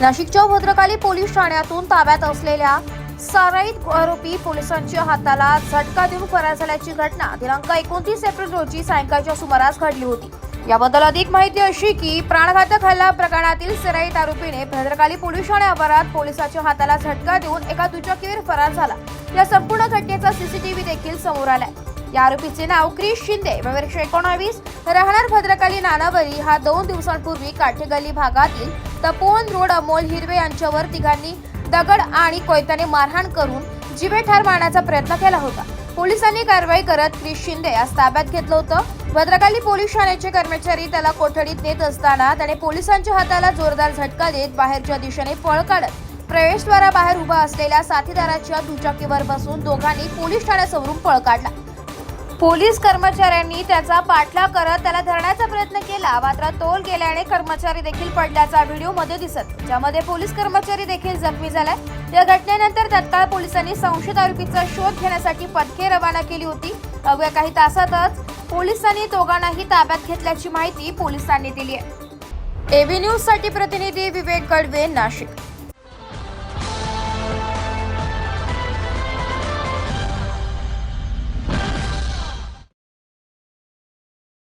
नाशिकच्या भद्रकाली पोलीस ठाण्यातून ताब्यात असलेल्या सराईत आरोपी पोलिसांच्या हाताला झटका देऊन फरार झाल्याची घटना दिनांक 29 एप्रिल रोजी सायंकाळच्या सुमारास घडली होती। याबद्दल अधिक माहिती अशी की प्राणघातक हल्ला प्रकरणातील सराईत आरोपीने भद्रकाली पोलीस ठाणे आवारात पोलिसाच्या हाताला झटका देऊन एका दुचाकीवर फरार झाला। या संपूर्ण घटनेचा सीसीटीव्ही देखील समोर आलाय। या आरोपीचे नाव क्रिश शिंदे, वय 19, राहणार भद्रकाली नानावली हा 2 दिवसांपूर्वी काठेगल्ली भागातील तपोवन रोड अमोल हिरवे यांच्यावर तिघांनी दगड आणि कोयत्याने मारहाण करून जीवे ठार मारण्याचा प्रयत्न केला होता। पोलिसांनी कारवाई करत क्रिश शिंदे यास ताब्यात घेतलं होतं। भद्रकाली पोलीस ठाण्याचे कर्मचारी त्याला कोठडीत नेत असताना त्याने पोलिसांच्या हाताला जोरदार झटका देत बाहेरच्या दिशेने पळ काढत प्रवेशद्वाराबाहेर उभा असलेल्या साथीदाराच्या दुचाकीवर बसून दोघांनी पोलीस ठाण्यासमोरून पळ काढला। पोलीस कर्मचाऱ्यांनी त्याचा पाठलाग करत त्याला धरण्याचा प्रयत्न केला, मात्र तोल गेल्याने कर्मचारी देखील पडल्याचा व्हिडिओमध्ये दिसत, ज्यामध्ये पोलीस कर्मचारी देखील जखमी झालाय। या घटनेनंतर तत्काळ पोलिसांनी संशयित आरोपीचा शोध घेण्यासाठी पथके रवाना केली होती। अवघ्या काही तासातच पोलिसांनी दोघांनाही ताब्यात घेतल्याची माहिती पोलिसांनी दिली आहे। एबी न्यूज साठी प्रतिनिधी विवेक गडवे, नाशिक।